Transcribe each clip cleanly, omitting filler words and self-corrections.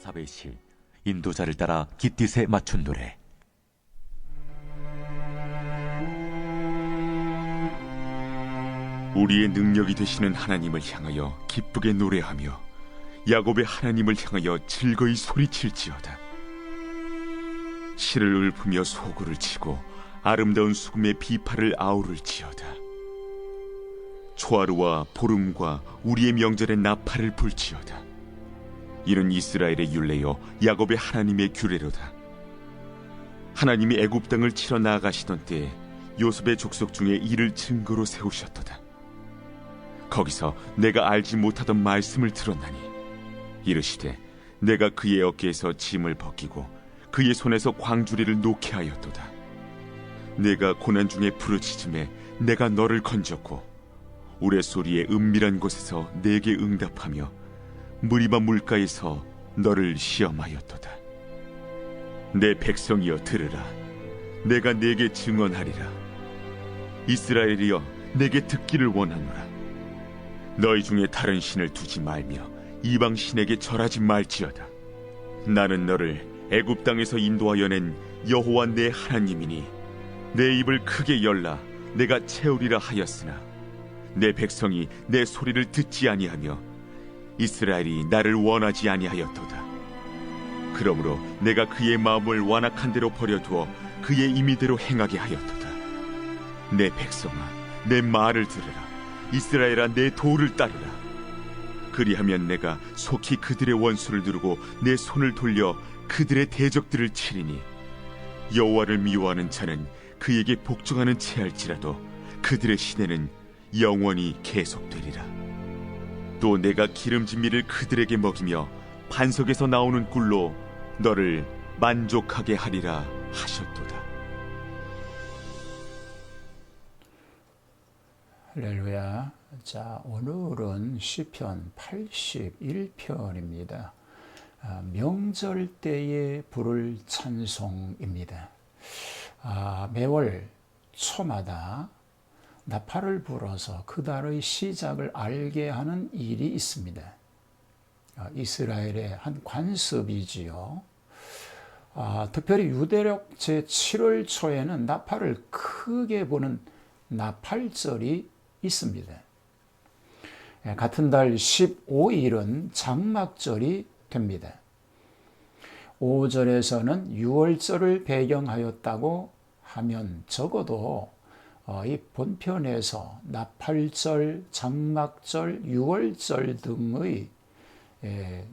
엘사벳이 인도자를 따라 깃딧에 맞춘 노래. 우리의 능력이 되시는 하나님을 향하여 기쁘게 노래하며 야곱의 하나님을 향하여 즐거이 소리칠지어다. 실을 읊으며 소구를 치고 아름다운 수금의 비파를 아우를지어다. 초하루와 보름과 우리의 명절에 나팔을 불지어다. 이는 이스라엘의 율례요 야곱의 하나님의 규례로다. 하나님이 애굽 땅을 치러 나아가시던 때에 요셉의 족속 중에 이를 증거로 세우셨도다. 거기서 내가 알지 못하던 말씀을 들었나니 이르시되 내가 그의 어깨에서 짐을 벗기고 그의 손에서 광주리를 놓게 하였도다. 내가 고난 중에 부르짖음에 내가 너를 건졌고 우레소리의 은밀한 곳에서 내게 응답하며 무리바 물가에서 너를 시험하였도다. 내 백성이여 들으라. 내가 내게 증언하리라. 이스라엘이여 내게 듣기를 원하노라. 너희 중에 다른 신을 두지 말며 이방 신에게 절하지 말지어다. 나는 너를 애굽 땅에서 인도하여 낸 여호와 내 하나님이니 내 입을 크게 열라 내가 채우리라 하였으나 내 백성이 내 소리를 듣지 아니하며 이스라엘이 나를 원하지 아니하였도다. 그러므로 내가 그의 마음을 완악한 대로 버려두어 그의 임의대로 행하게 하였도다. 내 백성아 내 말을 들으라. 이스라엘아 내 도를 따르라. 그리하면 내가 속히 그들의 원수를 누르고 내 손을 돌려 그들의 대적들을 치리니 여호와를 미워하는 자는 그에게 복종하는 채할지라도 그들의 시내는 영원히 계속되리라. 또 내가 기름진 밀을 그들에게 먹이며 반석에서 나오는 꿀로 너를 만족하게 하리라 하셨도다. 할렐루야. 자, 오늘은 시편 81편입니다. 명절 때에 부를 찬송입니다. 매월 초마다 나팔을 불어서 그달의 시작을 알게 하는 일이 있습니다. 이스라엘의 한 관습이지요. 특별히 유대력 제7월 초에는 나팔을 크게 부는 나팔절이 있습니다. 같은 달 15일은 장막절이 됩니다. 5절에서는 6월절을 배경하였다고 하면 적어도 이 본편에서 나팔절, 장막절, 6월절 등의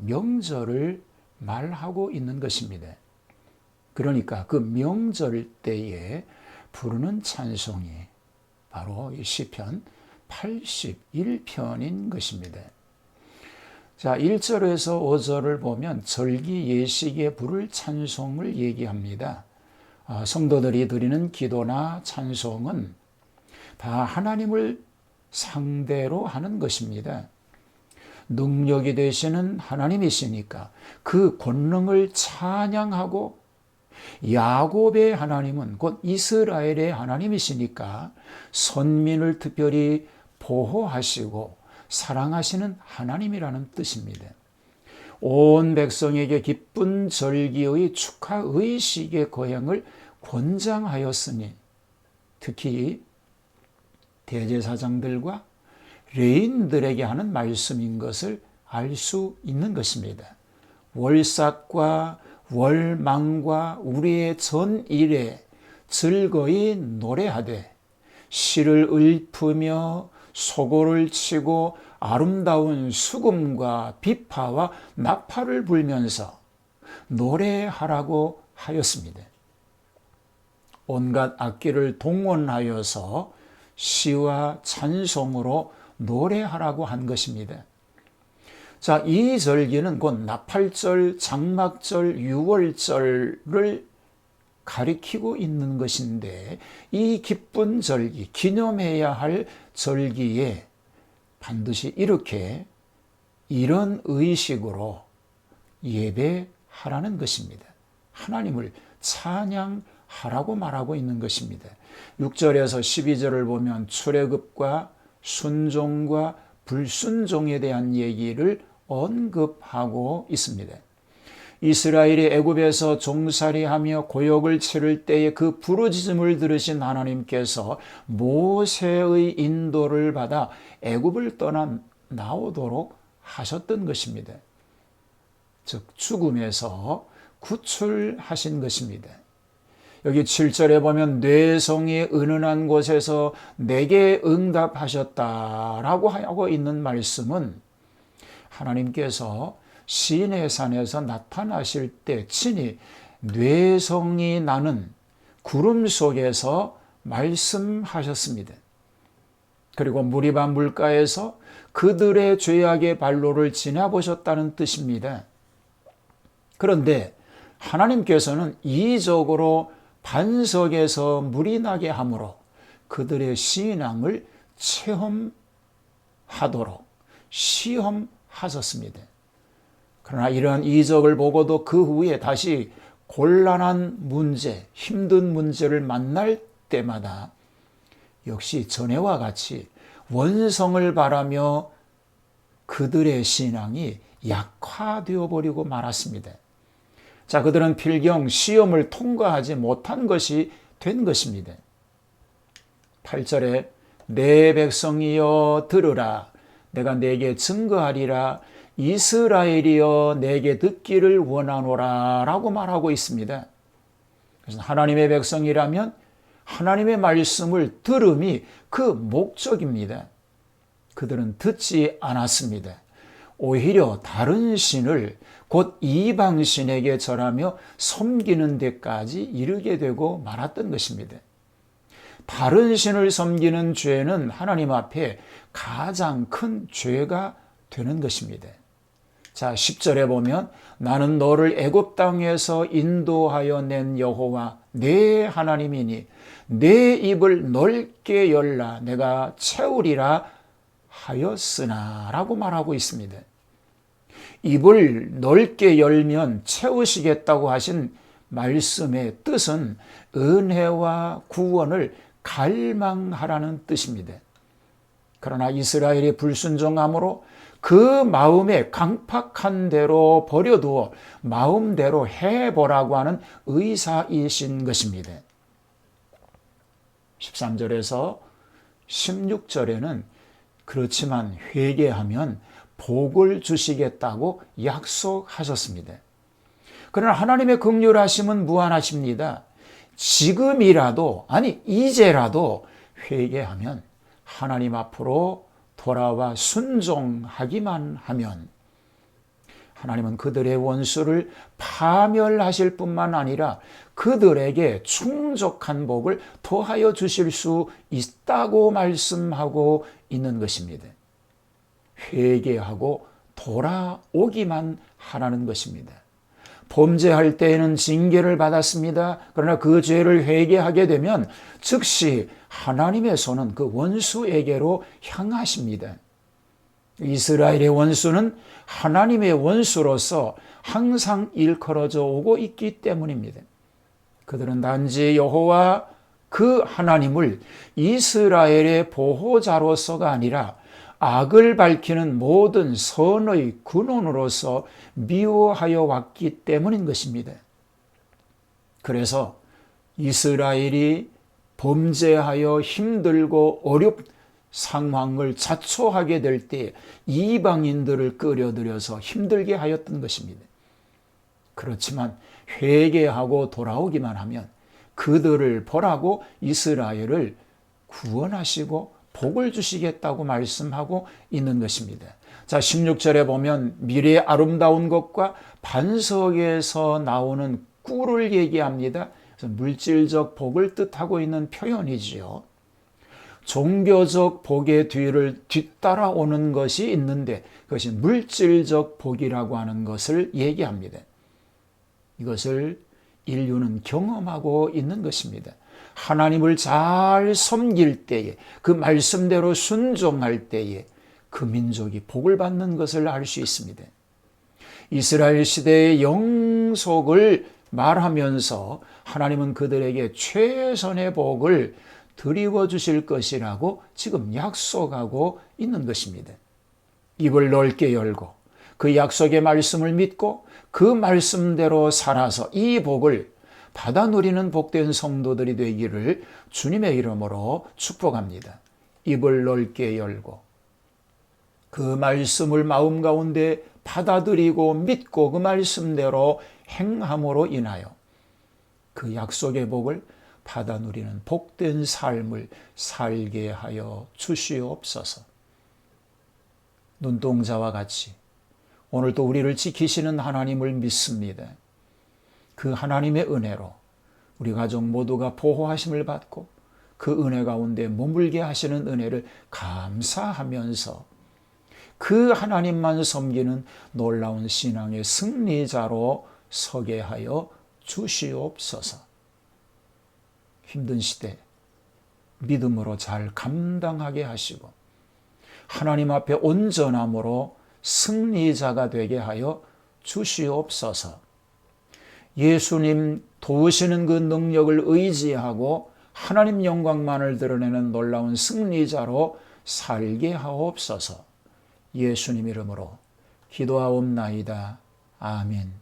명절을 말하고 있는 것입니다. 그러니까 그 명절 때에 부르는 찬송이 바로 이 시편 81편인 것입니다. 자, 1절에서 5절을 보면 절기 예식에 부를 찬송을 얘기합니다. 성도들이 드리는 기도나 찬송은 다 하나님을 상대로 하는 것입니다. 능력이 되시는 하나님이시니까 그 권능을 찬양하고 야곱의 하나님은 곧 이스라엘의 하나님이시니까 선민을 특별히 보호하시고 사랑하시는 하나님이라는 뜻입니다. 온 백성에게 기쁜 절기의 축하 의식의 거행을 권장하였으니 특히 대제사장들과 레인들에게 하는 말씀인 것을 알 수 있는 것입니다. 월삭과 월망과 우리의 전일에 즐거이 노래하되 시를 읊으며 소고를 치고 아름다운 수금과 비파와 나팔을 불면서 노래하라고 하였습니다. 온갖 악기를 동원하여서 시와 찬송으로 노래하라고 한 것입니다. 자, 이 절기는 곧 나팔절, 장막절, 6월절을 가리키고 있는 것인데 이 기쁜 절기, 기념해야 할 절기에 반드시 이런 의식으로 예배하라는 것입니다. 하나님을 찬양하라고 말하고 있는 것입니다. 6절에서 12절을 보면 출애굽과 순종과 불순종에 대한 얘기를 언급하고 있습니다. 이스라엘이 애굽에서 종살이하며 고역을 치를 때에 그 부르짖음을 들으신 하나님께서 모세의 인도를 받아 애굽을 떠나 나오도록 하셨던 것입니다. 즉 죽음에서 구출하신 것입니다. 여기 7절에 보면 뇌성이 은은한 곳에서 내게 응답하셨다라고 하고 있는 말씀은 하나님께서 시내산에서 나타나실 때 친히 뇌성이 나는 구름 속에서 말씀하셨습니다. 그리고 무리바 물가에서 그들의 죄악의 발로를 지나보셨다는 뜻입니다. 그런데 하나님께서는 이적으로 반석에서 물이 나게 함으로 그들의 신앙을 체험하도록 시험하셨습니다. 그러나 이러한 이적을 보고도 그 후에 다시 곤란한 문제, 힘든 문제를 만날 때마다 역시 전에와 같이 원성을 바라며 그들의 신앙이 약화되어 버리고 말았습니다. 자, 그들은 필경 시험을 통과하지 못한 것이 된 것입니다. 8절에 내 백성이여 들으라 내가 내게 증거하리라 이스라엘이여 내게 듣기를 원하노라 라고 말하고 있습니다. 그래서 하나님의 백성이라면 하나님의 말씀을 들음이 그 목적입니다. 그들은 듣지 않았습니다. 오히려 다른 신을 곧 이방신에게 절하며 섬기는 데까지 이르게 되고 말았던 것입니다. 다른 신을 섬기는 죄는 하나님 앞에 가장 큰 죄가 되는 것입니다. 자, 10절에 보면 나는 너를 애굽 땅에서 인도하여 낸 여호와 내 하나님이니 내 입을 넓게 열라 내가 채우리라 하였으나 라고 말하고 있습니다. 입을 넓게 열면 채우시겠다고 하신 말씀의 뜻은 은혜와 구원을 갈망하라는 뜻입니다. 그러나 이스라엘이 불순종함으로 그 마음에 강팍한 대로 버려두어 마음대로 해보라고 하는 의사이신 것입니다. 13절에서 16절에는 그렇지만 회개하면 복을 주시겠다고 약속하셨습니다. 그러나 하나님의 긍휼하심은 무한하십니다. 지금이라도 아니 이제라도 회개하면 하나님 앞으로 돌아와 순종하기만 하면 하나님은 그들의 원수를 파멸하실 뿐만 아니라 그들에게 충족한 복을 더하여 주실 수 있다고 말씀하고 있는 것입니다. 회개하고 돌아오기만 하라는 것입니다. 범죄할 때에는 징계를 받았습니다. 그러나 그 죄를 회개하게 되면 즉시 하나님의 손은 그 원수에게로 향하십니다. 이스라엘의 원수는 하나님의 원수로서 항상 일컬어져 오고 있기 때문입니다. 그들은 단지 여호와 그 하나님을 이스라엘의 보호자로서가 아니라 악을 밝히는 모든 선의 근원으로서 미워하여 왔기 때문인 것입니다. 그래서 이스라엘이 범죄하여 힘들고 어렵 상황을 자초하게 될 때 이방인들을 끌어들여서 힘들게 하였던 것입니다. 그렇지만 회개하고 돌아오기만 하면 그들을 벌하고 이스라엘을 구원하시고 복을 주시겠다고 말씀하고 있는 것입니다. 자, 16절에 보면 미래의 아름다운 것과 반석에서 나오는 꿀을 얘기합니다. 그래서 물질적 복을 뜻하고 있는 표현이지요. 종교적 복의 뒤를 뒤따라오는 것이 있는데 그것이 물질적 복이라고 하는 것을 얘기합니다. 이것을 인류는 경험하고 있는 것입니다. 하나님을 잘 섬길 때에 그 말씀대로 순종할 때에 그 민족이 복을 받는 것을 알 수 있습니다. 이스라엘 시대의 영속을 말하면서 하나님은 그들에게 최선의 복을 드리워 주실 것이라고 지금 약속하고 있는 것입니다. 입을 넓게 열고 그 약속의 말씀을 믿고 그 말씀대로 살아서 이 복을 받아 누리는 복된 성도들이 되기를 주님의 이름으로 축복합니다. 입을 넓게 열고 그 말씀을 마음 가운데 받아들이고 믿고 그 말씀대로 행함으로 인하여 그 약속의 복을 받아 누리는 복된 삶을 살게 하여 주시옵소서. 눈동자와 같이 오늘도 우리를 지키시는 하나님을 믿습니다. 그 하나님의 은혜로 우리 가족 모두가 보호하심을 받고 그 은혜 가운데 머물게 하시는 은혜를 감사하면서 그 하나님만 섬기는 놀라운 신앙의 승리자로 서게 하여 주시옵소서. 힘든 시대 믿음으로 잘 감당하게 하시고 하나님 앞에 온전함으로 승리자가 되게 하여 주시옵소서. 예수님 도우시는 그 능력을 의지하고 하나님 영광만을 드러내는 놀라운 승리자로 살게 하옵소서. 예수님 이름으로 기도하옵나이다. 아멘.